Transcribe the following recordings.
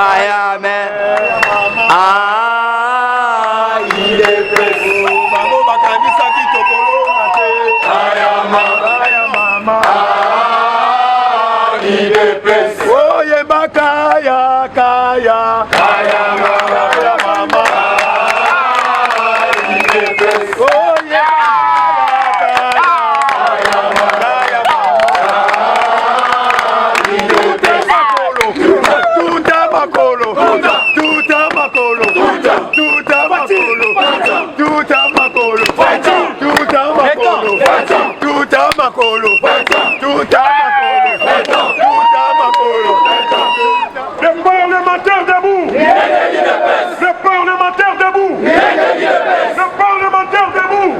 Kaya me. Ah, il est pressé. Maman bakanisa kitokolo nate. Kaya mama. Ah, il est pressé. Oh yeba kaya. Kaya mama. Le parlementaire debout. Le parlementaire debout. Le parlementaire debout.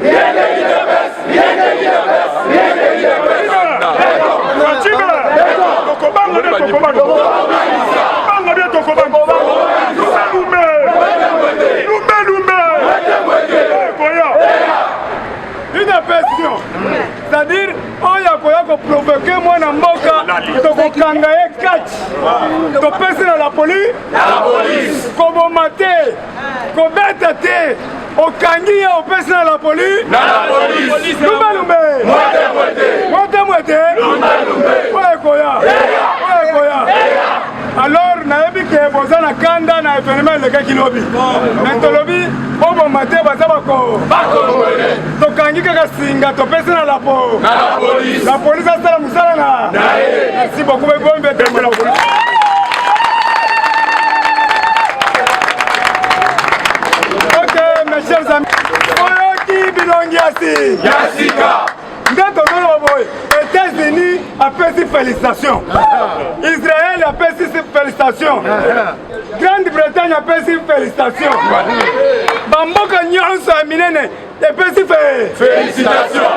Une question, c'est-à-dire, on y a provoqué moi dans Mboka, donc on kangaye catch, to pèse dans la police, comme maté, comme bêté, au kangi au pèse dans la police, lumbe, moite, ouais koya. Alors, naebi ke boza na kanda na événement le kilobi. Mentolobi, obo maté baza bako. Tokangi kaka singa to pesa na la police. La police a sala musala na. Merci beaucoup be bombe de la police. OK, mes chers amis. Oyoki bilongi asi. Yasika. États-Unis appellent ces félicitations. Israël appelle ces félicitations. Grande-Bretagne appelle ces félicitations. Bamboka nyonso aminene appelle ces félicitations.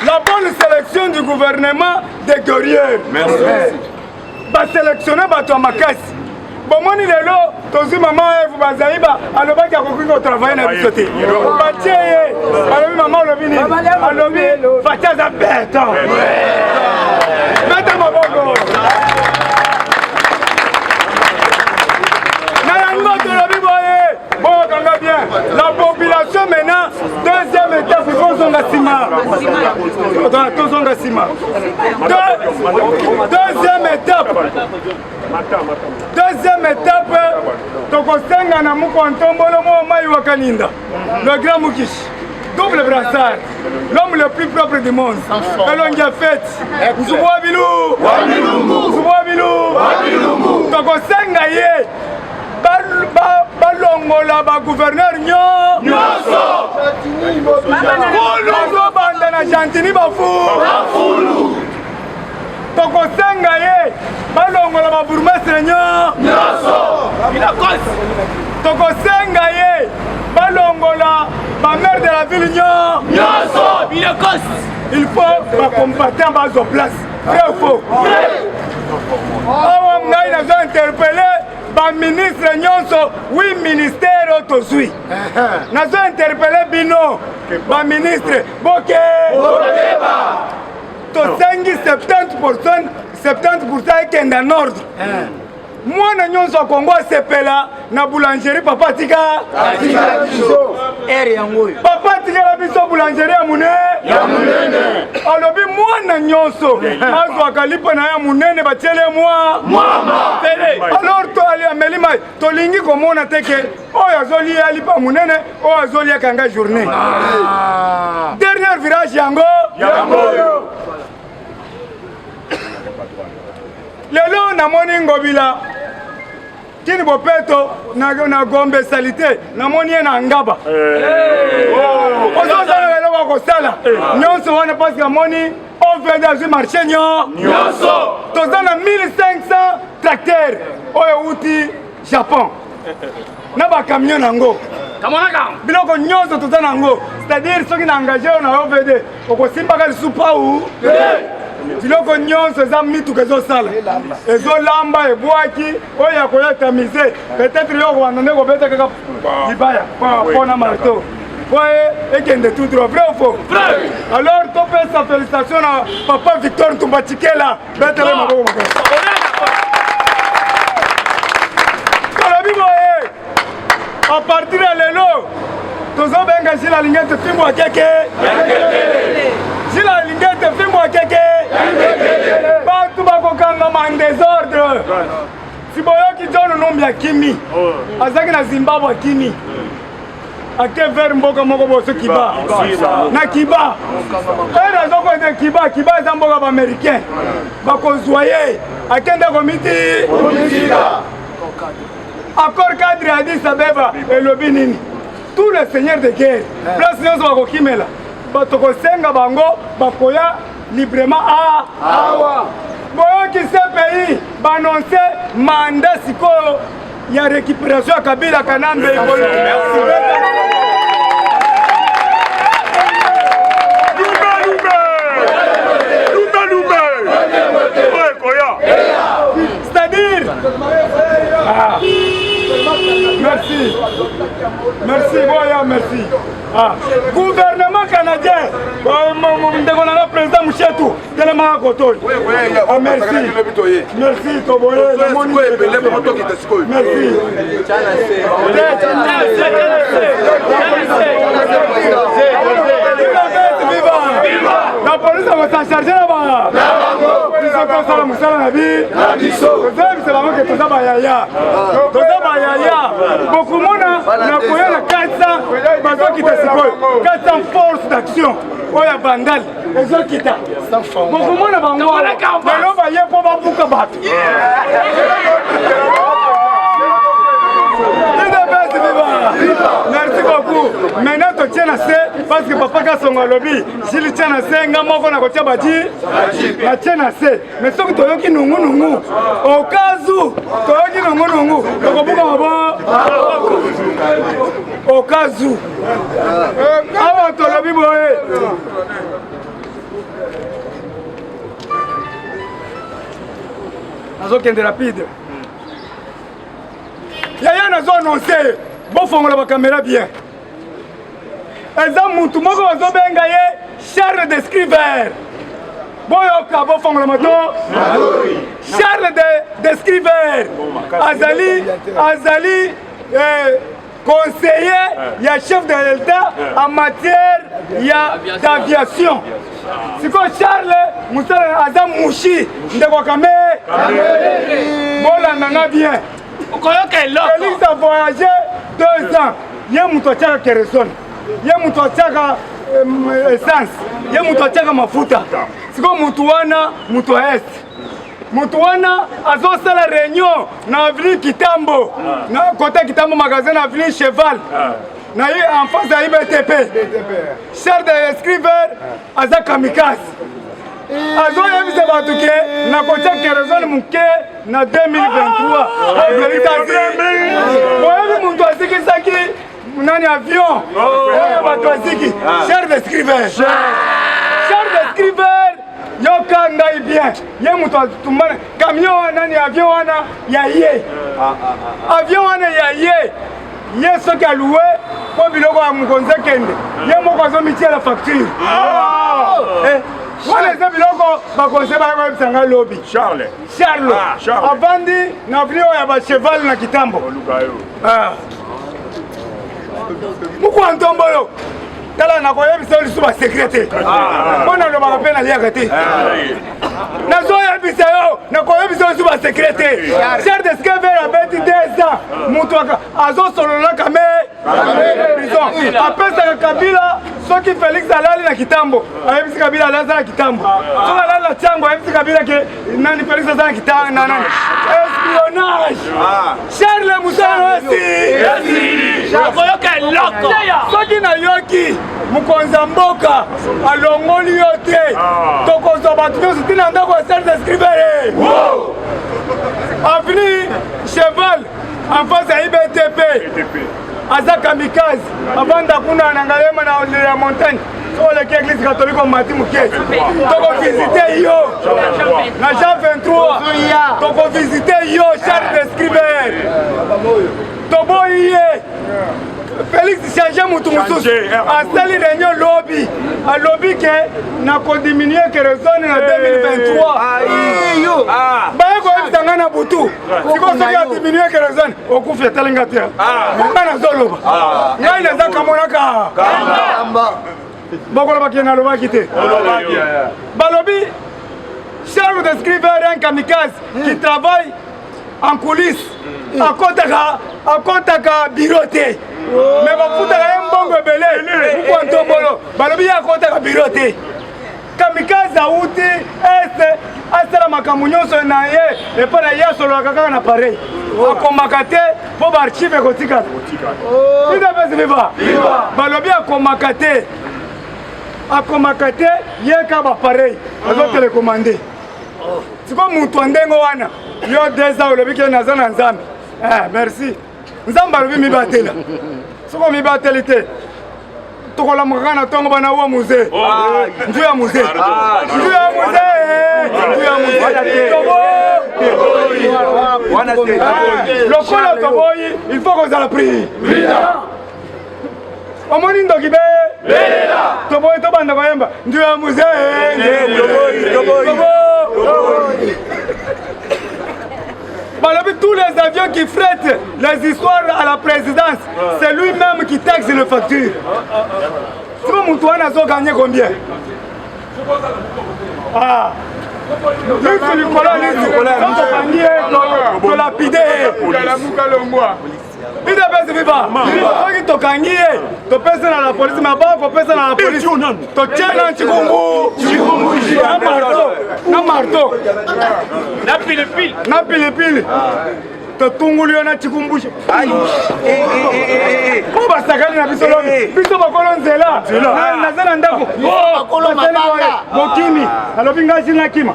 La bonne sélection du gouvernement des guerriers. Merci. Va sélectionner Bato Makasi. Bon, moi, lelo, tozi maman, vous bazaïba, alors va qu'il y a beaucoup de travail dans la société. Batié, alors maman, le vini, alors Fatia za bête. Mettez ma bongo. Bon, quand bien, la population maintenant, deuxième étape, il faut son ciment. Deuxième étape, Tokostenga na Mukontombolo Momaï Wakaninda, le grand Mukish. Double brassard, l'homme le plus propre du monde. Et l'on y a fait. Zouboua Bilou, Tokostenga ye. Balongola ba gouverneur nyonso kolongo banda na Jantini bafulu tokosenga ye balongola ba bourgmestre nyonso tokosenga ye balongola ba maire de la ville nyonso il faut ba combattant bazo place vrai ou faux awa ngai nazo interpeller ba ministre nyonso oui ministère tozui nazo interpeller bino ba ministre boke tosengi 70% ekenda en ordre mwana nyonso Kongo asepela na boulangerie papa tika papa tika la biso boulangerie ya munene alobi mwana nyonso azwaka lipa na ya munene batiele mwama alors to ali amelima tolingi komona teke oyo azolia lipa munene oyo azolia kanga journée dernier virage yango lelo namoni ngobila kini bopeto na gombe salite namoni ye na ngaba ozosala lelo bakosala nyonso wana paske amoni ovede azwi marché nyonso toza na 1500 tracteur oyo uti Japon na bakamion nango biloko nyonso toza nango c'est-à-dire soki na engagé oyo na ovede okosimbaka lisupa u biloko nyonso eza mituka ezosala ezolamba ebwaki oyo akoya tamize peut-être yo kobanda nde kobeta kaka libaya mpona marteau Ouais, et qu'il est tout droit, vrai ou faux? Alors, tu fais sa félicitation à papa Victor Ntumbatikela. Bête-le, ma bonne. À partir de l'élo, tous les gens qui la ligne de film à kéké. Si la ligne de film à kéké, pas tout va en désordre. Si vous avez qui donne le nom de Kimi, Azaki na Zimbabwe Kimi. A quel verre mboka moko boso Kiba? Na Kiba. Et raison quoi de Kiba, Kiba est un mboka américain. Ba ko zoyer. A quel de comité? Accord cadre Addis Abeba et le Bénin. Tous les seigneurs de guerre, place nous avons Kimela. Batoko Senga Bango, Bakoya librement à Awa. Boyo qui ce pays va annoncer mandat siko il y a récupération à Kabila Kanambe. Merci. C'est-à-dire merci. Merci, Boya, merci. Gouvernement canadien, le président Mouchetou, tellement à côté. Merci. Merci, Toboye. Merci. La police va s'en charger là-bas. Ils sont comme ça, la moussala la vie. C'est vraiment que tout ça va yaya. Tout ça va yaya. Beaucoup de monde n'a pas la 400 qui 400 forces d'action. Oh, il y a Vandal. Les autres qui t'a. Beaucoup de monde n'a pas moi. Mais l'on va y aller pour Bambouka Bat. Merci beaucoup. Maintenant, tu tiens assez parce que papa a son lobby. Si tu tiens assez, tu as tiens assez. Mais si tu as qui nous, au cas où tu as qui nous, au cas où. Avant ton lobby, boy. Rapide. Yaya n'a pas annoncé. Bon, faut la caméra bien. Exemple, tout le monde va Charles Descriver. Bon, bon, faut la moto. Charles Descriver. Azali, conseiller, il y a chef de l'État en matière d'aviation. C'est quoi Charles Moussa Azam Mouchi de Wakame. Bon, là, on a bien. Félix a voyagé 2 ans. Il y a un tchaka kérosène. Il y a un tchaka essence. Il y a un tchaka mafuta. C'est comme Mutuana, Mutuest. Mutuana a fait la réunion dans l'avenue Kitambo. Dans côté Kitambo magasin, dans l'avenue Cheval. En face de l'IBTP. Charles de Escriver, Aza Kamikaze. Azo yebise batuke na kocha kerosene muke na 2023 boyebi muntu asikisaki nani avion batu asiki Charles Descriver yoka ngai bien ye mutu atumbana camion nani avion wana ya ye avion wana ya ye soki aloué po biloko ya mokonzi ekende ye moko azomitia la facture voilà les biloko bakonse bayebisanga lobi Charles avandi na vili oyo ya bacheval na Kitambo mokwa ntombo oyo tala nakoyebisa lisu basekrete mpo nalobaka mpe naliaka te nazoyebisa yo nakoyebisa lisu basekrete Charles Descriver abeti 2 ans mutu azosololaka me prison apesaka Kabila soki Félix alali na Kitambo ayebisi Kabila alaza na Kitambo soki alali na Tyango ayebisi Kabila ke nani Félix aza na Kitambo na nani espionnage Charles Moussala esi nakoyoka eloko soki nayoki mokonzi ya mboka alongoli yo te tokozwa bato nyonso tina ndako ya Charles Descriver avenue Cheval en face ya IBTP Aza Kamikaze avanda kuna nangalema na la montagne sur l'église catholique Mati Mukezi toko visiter yo na Jean 23 toko visiter yo Charles Descriver toboye Félix change mutu mususu asali réunion lobby alobi ke na kodiminuer kerosene na 2023 baye koyebisanga na butu siko soki adiminuer kerosene okufi etelenga te nga nazoloba ngai naza kamonaka bokolo bakende alobaki te balobi Charles de Scriver un kamikaze qui travaille en coulisses akotaka bureau te mais bafutaka ye mbongo ebele mukwantombolo balobi ye akotaka bureau te kamikaze awuti ese asala makambo nyonso na ye epai na ye asololaka kaka na pareil akomaka te mpo baarchive ekotikala idapesi viva balobi akomaka te ye ka bapareil azotelekomande siko mutu andenge wana yo 2 ans olobi ke naza na nzambe merci nzambe alobi mibatela soko mibateli te tokolamuka kaka na ntongo bana wa musée nzu ya musée lokola toboyi il faut kozala prier omoni ndoki be toboyi tobanda koyemba nzu ya musée Balobi, tous les avions qui frettent les histoires à la présidence, c'est lui-même qui taxe le facture. Si vous Moutouane a gagné combien? Ah. Lui, le colon, lapidé. Il ne peut pas. Il faut qu'il te pèse dans la police, mais pas pour pèse dans la police. Tu tiens dans Chikungu, na marteau, na pilipili. Tu tungulio na Chikungu. Ko basakali na biso lobi. Biso bakolo nzela. Na zela ndako. Bakolo mabanga. Bokimi. Alobi ngazi na kima.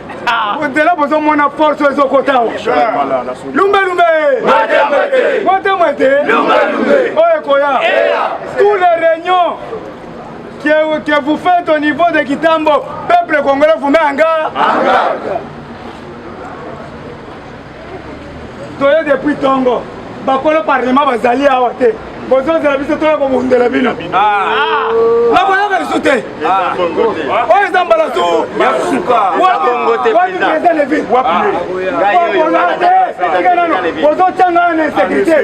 Nzela bozo mona force ezokotawa. Lumbe. Mote. Oye Koya. Tous les réunions que vous faites au niveau de Kitambo, peuple congolais vous met en garde. Toye depuis Tongo, bakolo parlement bazali awa te. Bozo de la biso toya ko mundela bino. La boya ka soute. Oye zambala so. Yasuka. Bongo te penda. Bozo changa na sécurité.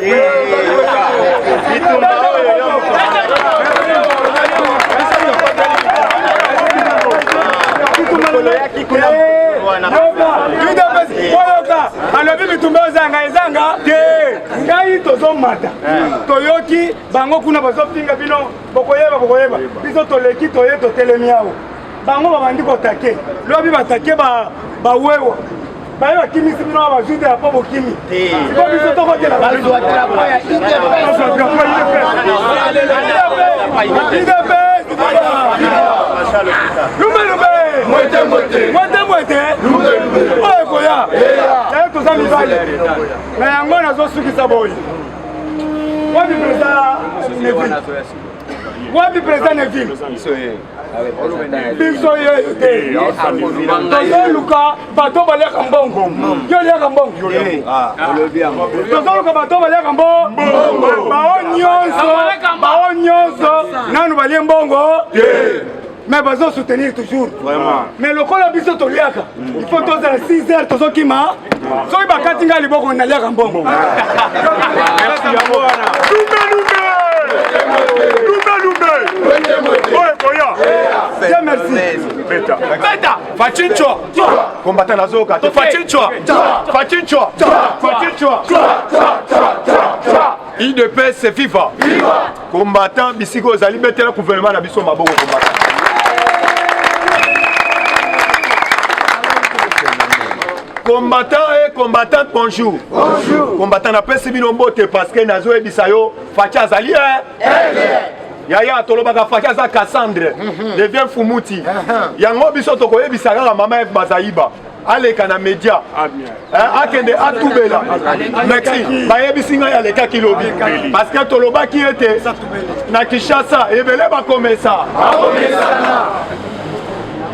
alobi bitumba ozanga ezanga te ngai tozomata toyoki bango kuna bazofinga bino bokoyeba biso toleki toye totelemi awo bango babandi kotake lobi batake bawewa baye bakimisi bino bajude ya po bokimi siko biso tokotela Mwete oye Koya naye toza mibali na yango nazosukisa boye wapi président Neville biso yeyo te tozoluka bato baliaka mbongo yo liaka mbongo tozoluka bato baliaka mbongo bao nyonso nanu balie mbongo mais bazo soutenir toujours mais lokola biso toliaka il faut tozala 6 heures tozokima soki bakati ngai liboko naliaka mbongo Dieu merci. Beta. Fachinchwa. Combattant la zoka. Fachinchwa. IDPS c'est viva. Combattant bisiko zali mettre le gouvernement na biso maboko combattant. Combattant et combattante bonjour. Combattant na pesi binombote parce que nazo ebisayo facha zali Yaya tolobaka fakia za Cassandre devient Fumuti. Yango biso tokoyebisaka ka mama Bazaïba. Aleka na media. Akende atubela. Merci. Bayebisinga ya leka kilobi. Parce que tolobaki ete na Kinshasa ebele ba komesa.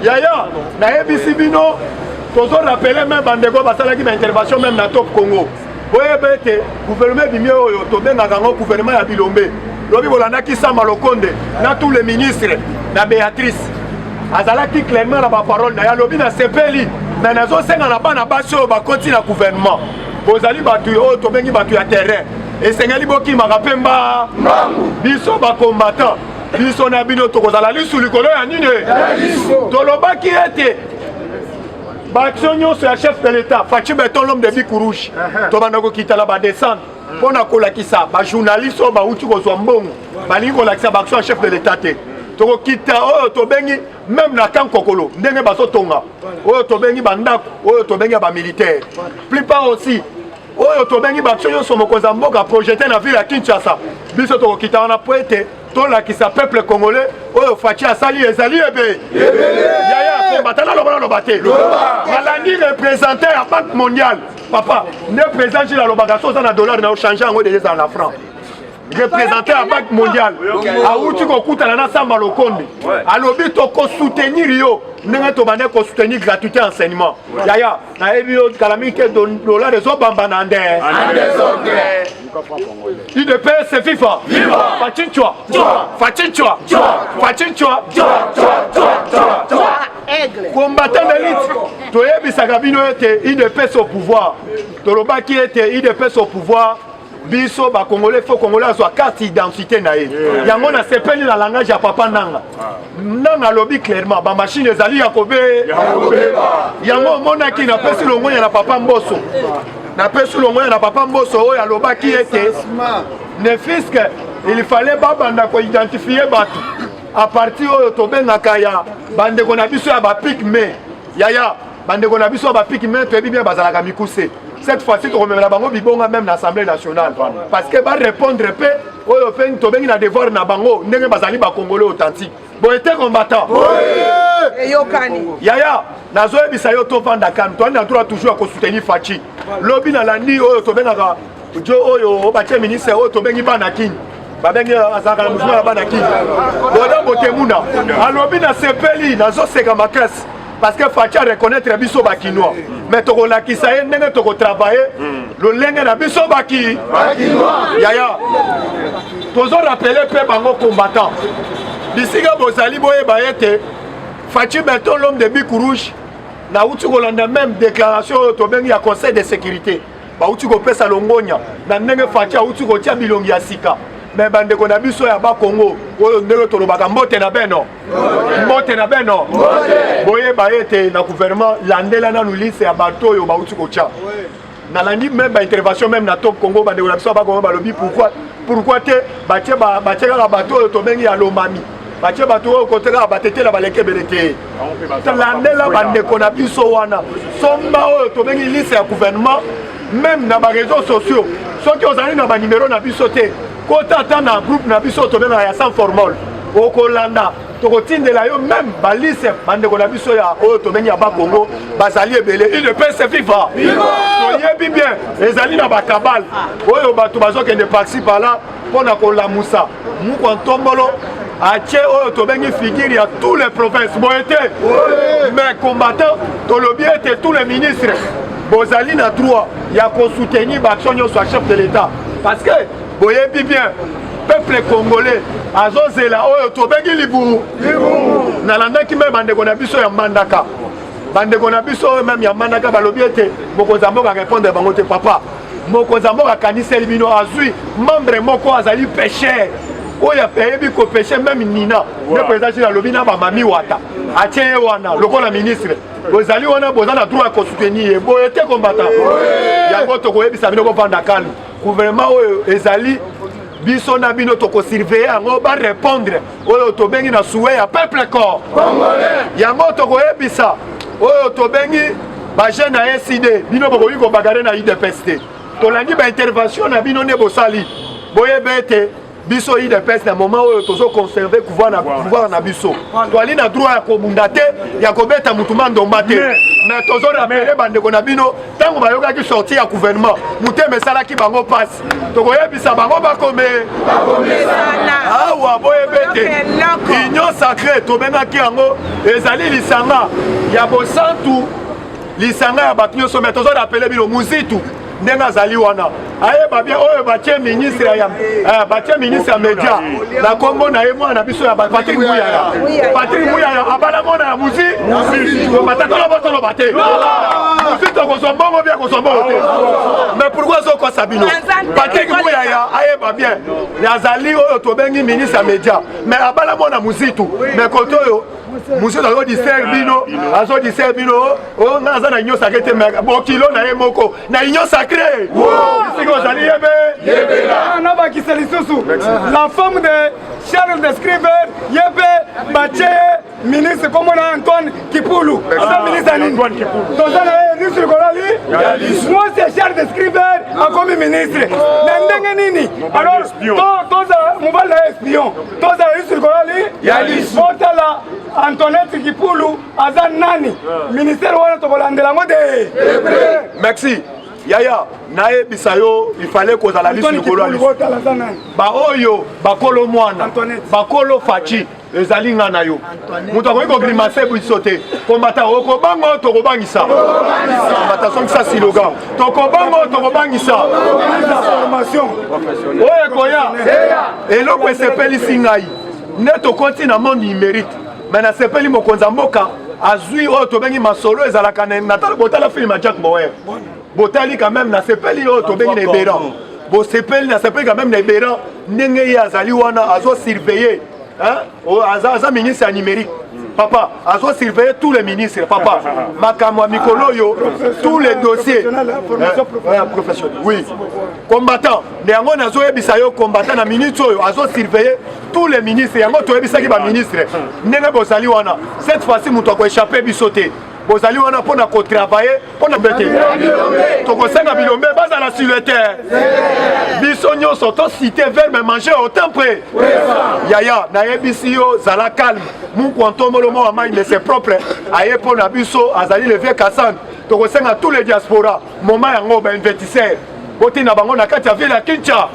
Yaya na yebisi bino tozo rappeler même bandeko basalaki ma intervention même na Top Congo. Boyebete gouvernement bimio oyo to benga ngo gouvernement ya Bilombe. lobi bolandaki Samba Lokonde na tous les ministres na Béatrice azalaki clairement na baparole na ya lobi na sepeli mais nazosenga na bana basi oyo bakoti na gouvernement bozali bato oyo tobengi bato ya terrain esengeli bokimaka mpe mba biso bacombattant biso na bino tokozala lisu likolo ya nini tolobaki ete baction nyonso ya chef de l'état Fachi Beton l'homme de bic rouge tobanda kokitala badescendre mpo na kolakisa bajournaliste oyo bauti kozwa mbongo balingi kolakisa baction ya chef de l'état te tokokita oyo tobengi même na kankokolo ndenge bazotonga oyo tobengi bandako oyo tobengi ya bamilitaire plupart aussi oyo tobengi baction nyonso mokonzi ya mboka projete na ville ya Kinshasa biso tokokita wana po ete tolakisa peuple congolais oyo Fachi asali ezali ebe yaya kombatana lokola loba te malandi représentant ya banque mondiale papa nde président jila alobaka so oza na dollar na ochange yango deja ezala na franc représentant ya banque mondiale awuti kokutana na Samba Lokonde alobi tokosoutenir yo ndenge tobande kosoutenir gratuité enseignement yaya nayebi yo kala mingi ke dollar ezobamba na nde UDPS FIFA Fachi Nchwa Fachi Nchwa Fachi Nchwa combattant d'élite toyebisaka bino ete UDPS au pouvoir tolobaki ete UDPS au pouvoir biso ba congolais faut congolais azwa carte d'identité na ye yango na sepeli na langage ya papa nanga nanga lobi clairement ba machine ezali ya kobe yango monaki na pesi longonya na papa Mboso na pesi longonya na papa Mboso oyo alobaki ete ne fisque il fallait babanda ko identifier bato à partir oyo tobengaka ya bandeko na biso ya ba pigme yaya bandeko na biso ya ba pigme toyebi bien bazalaka mikuse. Cette fois-ci, tu remets la bango bibonga même l'Assemblée nationale. Parce que va répondre peu, oyo pe tobengi na devoir na bango, ndenge bazali ba congolais authentique. Bon été combattant. Yaya, nazo ebisa yo to vanda kan, toi na droit toujours à soutenir Fachi. Lobi na landi oyo tobengaka jo oyo ba ministre oyo tobengi banakin. Babengi azaka na muzuma banakin. Boda botemuna. Alobi na sepeli nazo seka makasi. Parce que Fachi reconnaître biso bakinois mais tokolakisa ye ndenge tokotravailler lolenge na biso bakinois yaya tozo rappeler pe bango combattant bisika bozali boyeba ete Fachi Beton l'homme de bic rouge na uti kolanda même déclaration tobengi ya conseil de sécurité ba uti kopesa longonya na ndenge Fachi uti kotia bilongi ya sika mais bandeko na biso ya ba Congo oyo ndenge tolobaka mbote na beno boye baete na gouvernement landela na lulise ya bato oyo bauti kocha na landi même ba intervention même na top Congo bandeko na biso ba Congo balobi pourquoi te batie kaka bato oyo tobengi ya lomami batie bato oyo koteka batetela baleke belete landela bandeko na biso wana somba oyo tobengi liste ya gouvernement même na ba réseaux sociaux soki ozali na ba numéro na biso te kota ata na groupe na biso tobenga ya sans formol okolanda tokotindela yo même balise bandeko na biso ya oyo tobengi ya bakongo bazali ebele il ne peut se vivre toyebi bien ezali na bakabale oyo bato bazokende parci par-là mpona kolamusa mukwa ntombolo atie oyo tobengi figure ya tous les provinces boye te mais combattant tolobi ete tous les ministres bozali na droit ya kosoutenir baaction nyonso ya chef de l'état parce que boyebi bien peuple congolais azozela oyo tobengi liburu nalandaki me bandeko na biso ya Mbandaka bandeko na biso oyo même ya Mbandaka balobi ete mokonzi ya mboka répondre bango te papa mokonzi ya mboka akaniseli bino azwi membre moko azali pécheur oyo ayebi kopêche même nina nde président chine alobi na bamami wata atie ye wana lokola ministre bozali wana boza na droit ya kosoutenir ye boye te combattant yango tokoyebisa bino bovanda kalme gouvernement oyo ezali biso na bino tokosurveiller yango barépondre oyo tobengi na souhait ya peuple corps yango tokoyebisa oyo tobengi bajeune na SID bino bokoki kobagare na UDPS te tolandi baintervention na bino nde bosali boyeba ete biso UDPS na moment oyo tozo conserver pouvoir na biso toali na droit ya kobunda te ya kobeta mutuma ndomba te mais tozo rappeler bandeko na bino tango bayokaki sortir ya gouvernement mutema esalaki bango pasi tokoyebisa bango bakome awa boyebe te union sacrée tobengaki yango ezali lisanga ya bosantu lisanga ya bato nyonso mais tozo rappeler bino muzitu ndenge azali wana ayeba bien oyo batie ministre ya média na kombo na ye mwana biso ya Patrick Muyaya abala mona ya muzi batakolo botoloba te muzi tokozwa mbongo bien kozwa mbongo te mais pourquoi zokosa bino Patrick Muyaya ayeba bien azali oyo tobengi ministre ya média mais abala mona muzi tu mais kote oyo muzi azo distraire bino nga aza na union sacré te bokilo na ye moko na union sacré siko ozali yebe na bakisa lisusu la femme de Charles de Scriver yebe batie ministre comme on a Antoine Kipulu aza ministre Antoine Kipulu toza na ye ministre kolali moi c'est Charles de Scriver akomi ministre na ndenge nini alors toza mobile na espion toza ministre kolali botala Antoinette Kipulu aza nani ministère wana tokolandela ngo de merci Yaya nae bisayo il fallait kozala lisu likolo ba oyo bakolo mwana bakolo fachi ezali nga na yo mutu akoki kogrimase biso te kombata okobanga tokobangisa kombata songisa silogan tokobanga tokobangisa oyo ekoya eloko esepelisi ngai nde tokoti na monde numérique mais nasepeli mokonzi ya mboka azwi oyo tobengi masolo ezalaka natala botala film ya Jack Bauer botali quand même nasepeli oyo tobengi na Ebéran bosepeli nasepeli quand même na Ebéran ndenge ye azali wana azo surveiller aza ministre ya numérique papa azo surveiller tous les ministres papa makambo ya mikolo oyo tous les dossiers professionnel oui combattant yango nazoyebisa yo combattant na minute oyo azo surveiller tous les ministres yango toyebisaki ba ministre ndenge bozali wana cette fois-ci mutu akoéchappe biso te bozali wana mpona kotravailler mpona bete tokosenga bilombe bazala sur le terre biso nyonso tosite verbe manger autant près yaya nayebisi yo zala calme muku antomolomo wa mai mais c'est propre aye mpona biso azali le vieux Kassan tokosenga tous les diaspora moment yango bainvestisseur botina bango na kati ya ville ya Kinshasa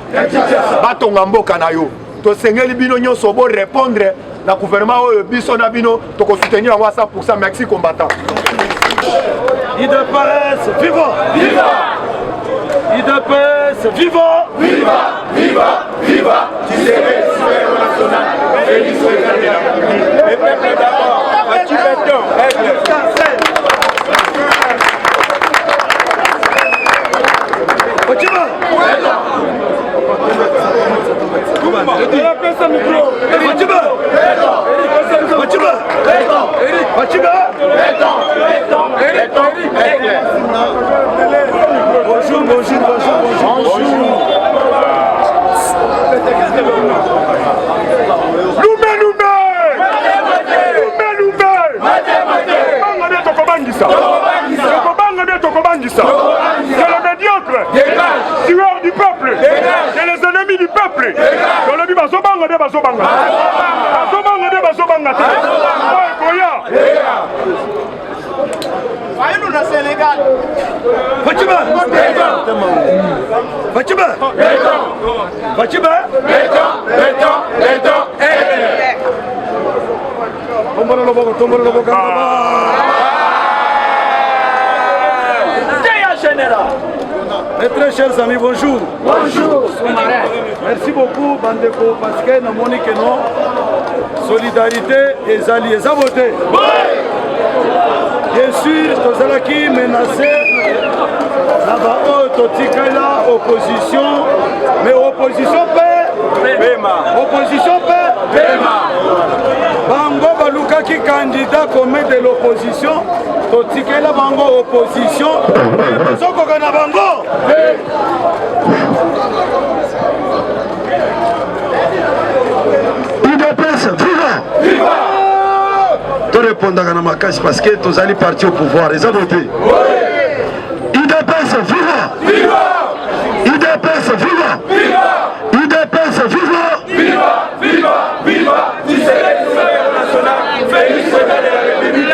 batonga mboka na yo tosengeli bino nyonso bo répondre na gouvernement oyo biso na bino tokosoutenir yango à 100%. Merci combattant. IDPS vivant, vivant. IDPS vivant, vivant, vivant, vivant. Tu serais souverain national, Félix Président de la République. Le peuple d'abord, Mathieu Béton, bonjour, bonjour, bonjour, bonjour. C'est le médiocre, tueur du peuple, c'est les ennemis du peuple. Dans le but, Nous na Sénégal. Fatima. Fatima. Fatima. Tombolo le boca. Mes très chers amis, bonjour. Bonjour. Merci beaucoup, Bandeko, parce que nous avons que non. Solidarité des alliés. Ça voté. Bien sûr, tous ceux qui menacent là-bas, totikala opposition, mais opposition paix. Opposition paix. Bango Baluka qui candidat comme de l'opposition, totikala bango opposition. Soko kana bango. IDPS, viva! Viva! Tu réponds à ma casse parce que tu allais partir au pouvoir. Ils ont voté. IDPS, viva! Viva! IDPS, viva! Viva! IDPS, viva! Viva! Viva! Viva! Du Sénégal national, Félix Président de la République.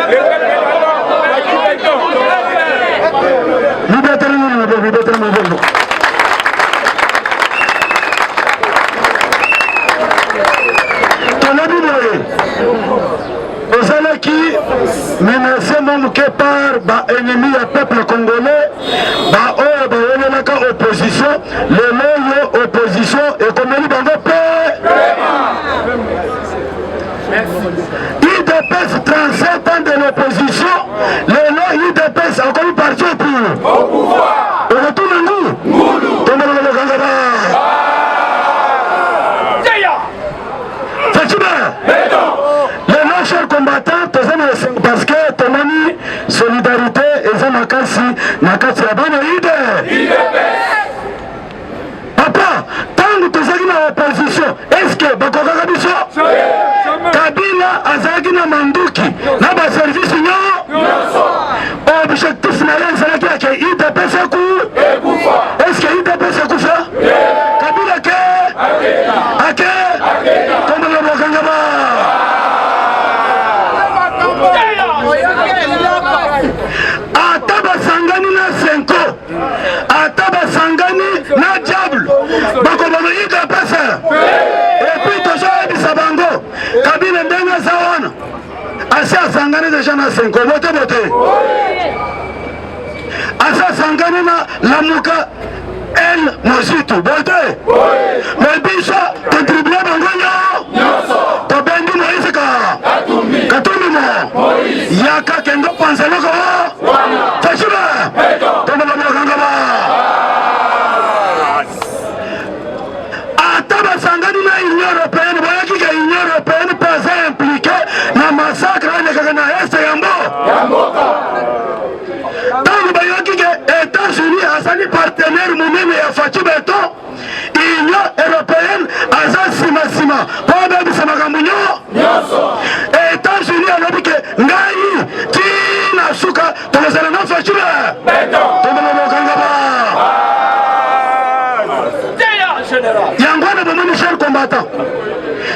menacé même que par l'ennemi du peuple congolais, oyo bawelelaka opposition lelo oyo opposition ekomeli bango mpe IDPS 37 ans de l'opposition lelo IDPS akomi parti au pouvoir retourne nous tombela lokanga ba chers combattants, parce que tomani solidarité et makasi nakati ya bana ide. Papa, tant que tu na opposition, est-ce que bakokaka biso? Kabila azaki na manduki na ba service nyonso. Objectif na yeye ezalaki ake IDPS ekufa. Est-ce que IDPS ekufa? Kabila ke? Ake? Tombela lokanga ba. Ataba sangani na senko, ataba sangani na diable, bakobano ika pesa. Et puis toujours ebisa bango, kabine ndenga sawana. Asa sangani deja na senko, bote bote. Asa sangani na lamuka el mozitu, bote. Mais bisha contribuer bango nyo. Tobendi Moïse ka. Katumi mo. Yaka kendo panselo ko. Fashiba. Tombela lokanga ba. Ataba sangani na Union européenne, boyaki ka Union européenne pas impliqué na massacre na est yamboka. Tangu bayoki ke États-Unis asali partenaire munene ya Fachi Beto. Union européenne aza sima po bebisa makambo nyonso. États-Unis alobi ke ngai tina suka tokozala na Fachi Beto. Tombela lokanga ba. Yango na bomoni cher combattant.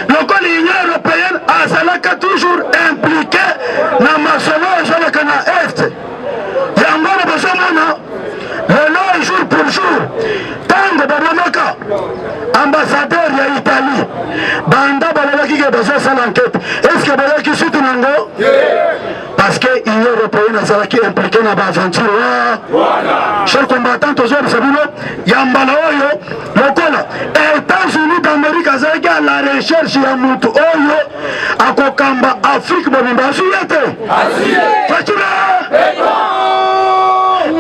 Lokola Union européenne azalaka toujours impliqué na masolo ezalaka na est. Yango na bozomona lelo jour pour jour tango babonaka ambassadeur ya Italie banda balobaki ke bazosala enquête. Est-ce que bayaki sutu nango? Parce que Union européenne azalaki impliqué na baaventure wana. Cher combattant tozobisa bino ya mbala oyo lokola États-Unis d'Amérique azalaki à la recherche ya mutu oyo akokamba Afrique mobimba asuye te.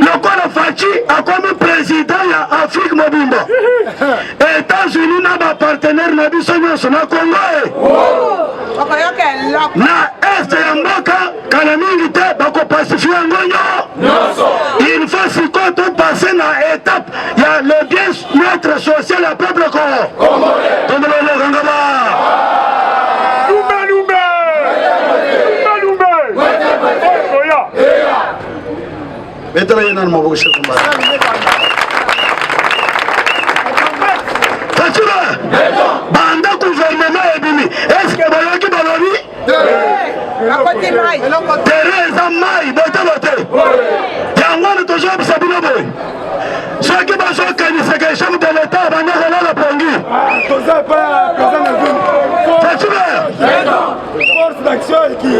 Lokola Fachi akomi président ya Afrique mobimba. États-Unis na ba partenaire na biso nyonso na Congo na est ya mboka kala mingi te bako pacifier yango nyonso. Il faut sikoto passer na étape ya le bien-être social ya peuple congolais. Tombela lokanga ba. Betala yenan maboko cher combattant. Fatura banda gouvernement ebimi. Est-ce que bayoki balobi? Tereza mai bote. Yango toujours bisabino boy. Ceux qui vont kanisa ke chef de l'état banda la pongi. Toza pas présent na ville. Fatura force d'action qui.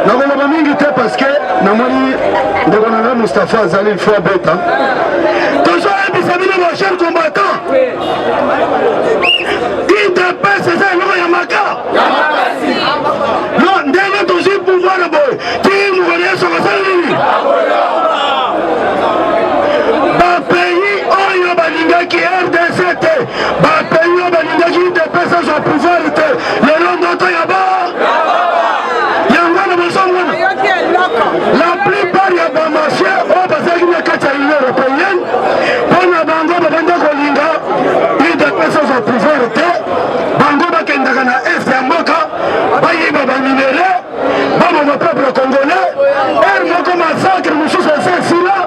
nakoloba mingi te parce que namoni ndeko nanga Moustapha azali une fois bête tozoyebisa bino ba cher combattant IDPS eza eloko ya maka non ndenge tozwi pouvoir boye ti mokolo yesu akosala nini bapays oyo balingaki RDC te bapays oyo balingaki IDPS azwa pouvoir te lelo ndoto ya ba la plupart ya bamarché oyo bazalaki na kati ya Union européenne mpona bango babanda kolinga IDPS azwa pouvoir te bango bakendaka na est ya mboka bayiba baminere baboma peuple congolais ere moko massacre mosusu eza esila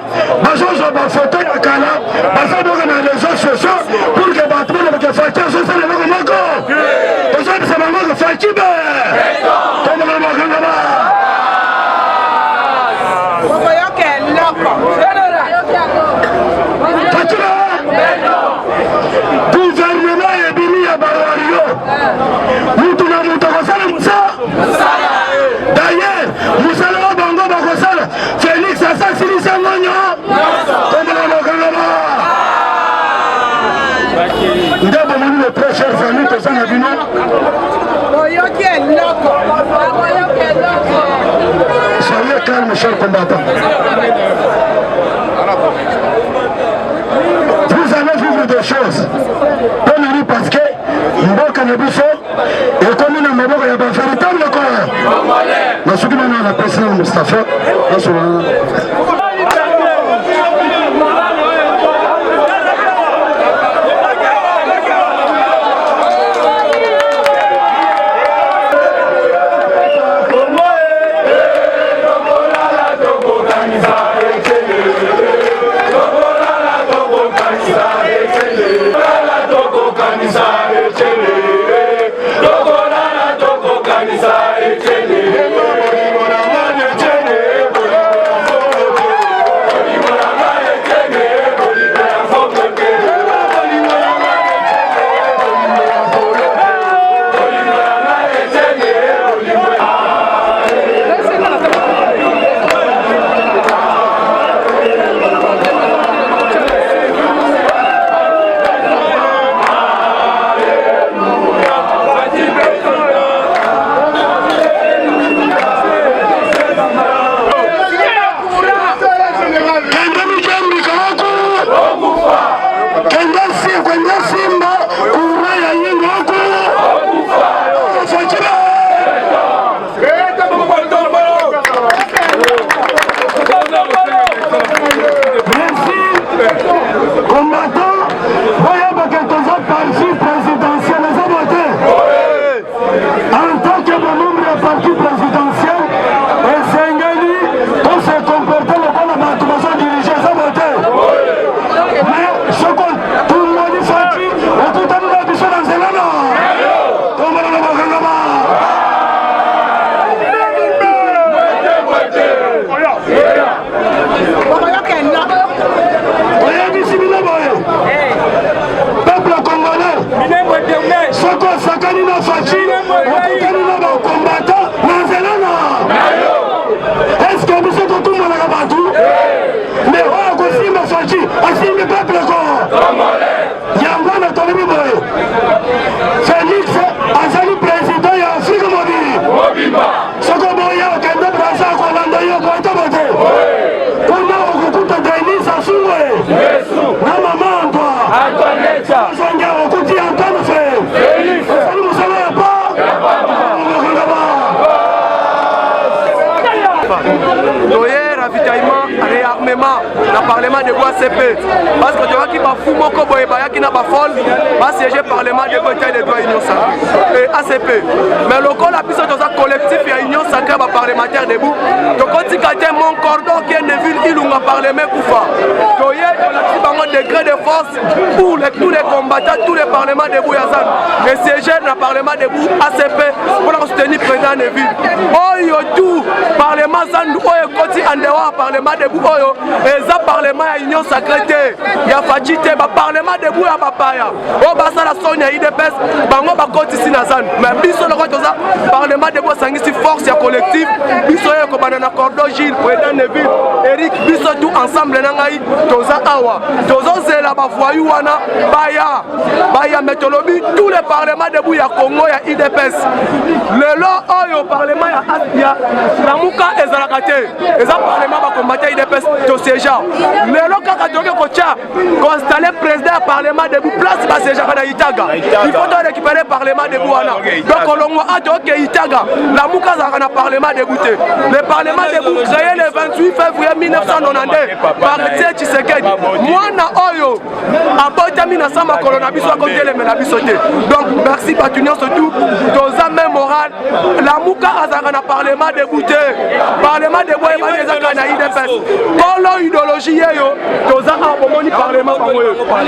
bazozwa bafoto ya kala baza boka na réseaux sociaux pour ke bato bona bakefaki azosala eloko moko nde bomoni le très chers amis toza na bino soyez calme chers combattants. Vous allez vivre des choses ponani parce que mboka na biso ekomi na maboko ya bavéritable corps nasuki nano na président Moustapha nasolana Parlement de ACP parce que tu vois qui va fou mon coboy qui n'a pas folle va siéger Parlement de bataille des droits Union Sacrée et ACP mais le col a pu sortir dans collectif et Union Sacrée va parlementaire debout donc quand tu as mon cordon qui est une ville il ou parlement Koufa donc il y a un degré de force pour tous les combattants tous les parlements debout Yazan et siéger dans le Parlement debout ACP pour soutenir le président de ville Oyo tout Parlement Zandu Oyo Koti Andewa Parlement debout Oyo et ça Parlement à Union Sacrée il y a Fadjité Parlement debout à Papaya oh bah ça la Sonia IDPS bango ba Koti Sinazan mais biso le roi ça Parlement debout sangisi force ya collectif biso yo ko banana cordon Gilles président de ville Eric biso tout ensemble na ngai toza awa tozo zela ba voyou wana baya metolobi tous les parlements debout ya Congo ya IDPS le lo oyo parlement ya Lamuka ezalakate eza parlement ba combattre IDPS to seja le lo kaka toke kocha ko installer président ya parlement debout place ba seja kana Itaga il faut donc récupérer parlement debout wana donc olongo ato ke Itaga Lamuka za na parlement debout le parlement debout créé le 28 février 1992 par Tshisekedi mwana oyo abotami na sama kolona biso akotele mena biso te donc merci Batunion surtout toza même moral Lamuka azaka na parlement debout parlement debout et ezaka na IDPS kolo idéologie yeyo toza abomoni parlement bango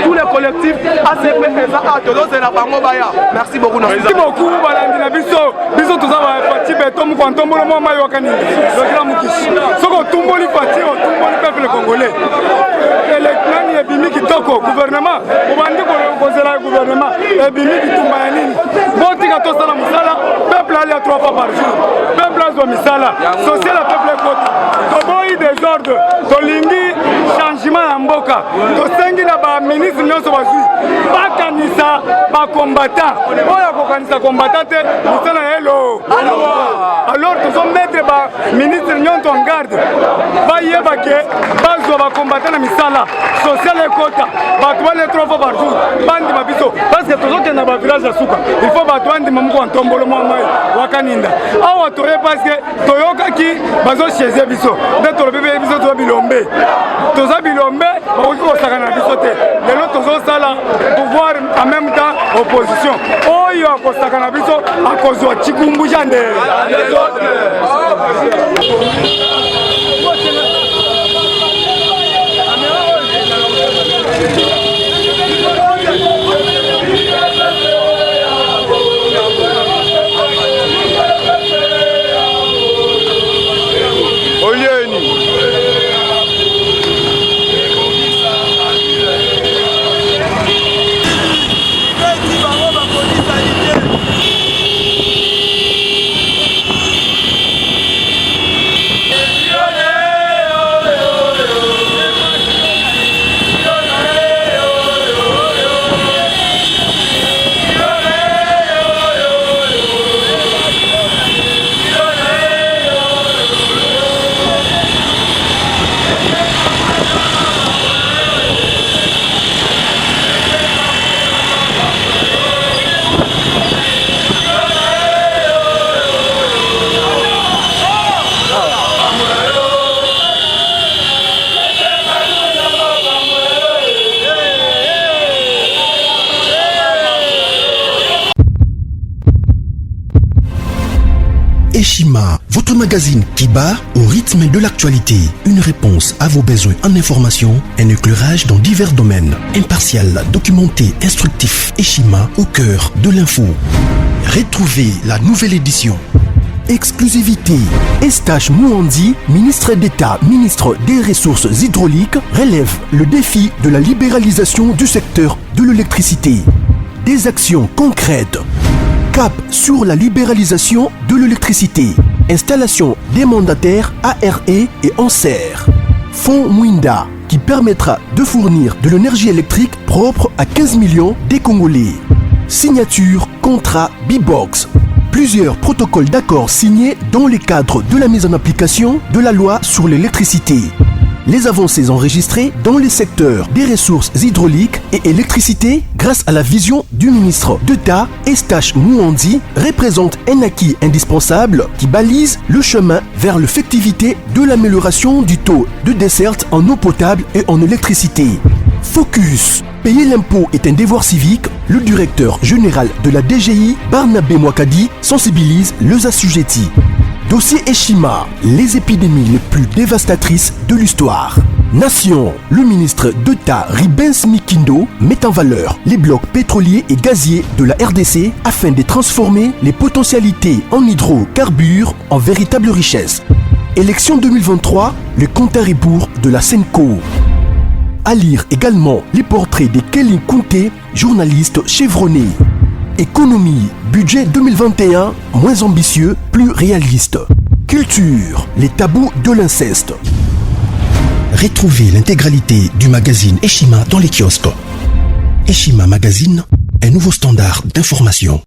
tous les collectifs ACP eza toza na bango baya merci beaucoup merci beaucoup balandi na biso toza ba parti beto mu kontombolo mo mayo kanini donc mukishi soko tumboli parti o tumboli peuple congolais nani ebimi kitoko gouvernement obandi kozela gouvernement ebimi kitumba ya nini botika tosala musala peuple ali à 3 fois par jour peuple azwa misala social à peuple ekoti toboyi désordre tolingi changement ya mboka tosengi na ba ministre nyonso bazwi bakani bacombattant oyo akokanisa combattant te mosala na elo alors tozomettre baministre nyonso en garde bayeba ke bazwa bacombattant na misala sociale ekota bato bale 3 fois par jour bandima biso parce que tozokende na bavillage ya suka il faut bato bandima moko ntombolo mwa mai wakaninda awa toye parce que toyokaki bazocheze biso nde tolobi biso toza bilombe bakoki kosakana na biso te lelo tozosala pouvoir en même temps opposition oyo akosakana na biso akozwa cikumbu ja nde Eshima, votre magazine qui bat au rythme de l'actualité. Une réponse à vos besoins en information, un éclairage dans divers domaines. Impartial, documenté, instructif. Eshima au cœur de l'info. Retrouvez la nouvelle édition. Exclusivité. Estache Mouandi, ministre d'État, ministre des Ressources hydrauliques, relève le défi de la libéralisation du secteur de l'électricité. Des actions concrètes. Cap sur la libéralisation de l'électricité. Installation des mandataires ARE et ANSER. Fonds Mwinda qui permettra de fournir de l'énergie électrique propre à 15 millions des Congolais. Signature contrat B-Box. Plusieurs protocoles d'accord signés dans le cadre de la mise en application de la loi sur l'électricité. Les avancées enregistrées dans les secteurs des ressources hydrauliques et électricité grâce à la vision du ministre d'État Estache Mouandi représentent un acquis indispensable qui balise le chemin vers l'effectivité de l'amélioration du taux de desserte en eau potable et en électricité. Focus. Payer l'impôt est un devoir civique. Le directeur général de la DGI, Barnabé Mwakadi, sensibilise les assujettis. Dossier Eshima, les épidémies les plus dévastatrices de l'histoire. Nation, le ministre d'État Ribens Mikindo met en valeur les blocs pétroliers et gaziers de la RDC afin de transformer les potentialités en hydrocarbures en véritable richesse. Élection 2023, le compte à rebours de la Senco. À lire également les portraits de Kelly Kounté, journaliste chevronné. Économie, budget 2021, moins ambitieux, plus réaliste. Culture, les tabous de l'inceste. Retrouvez l'intégralité du magazine Eshima dans les kiosques. Eshima Magazine, un nouveau standard d'information.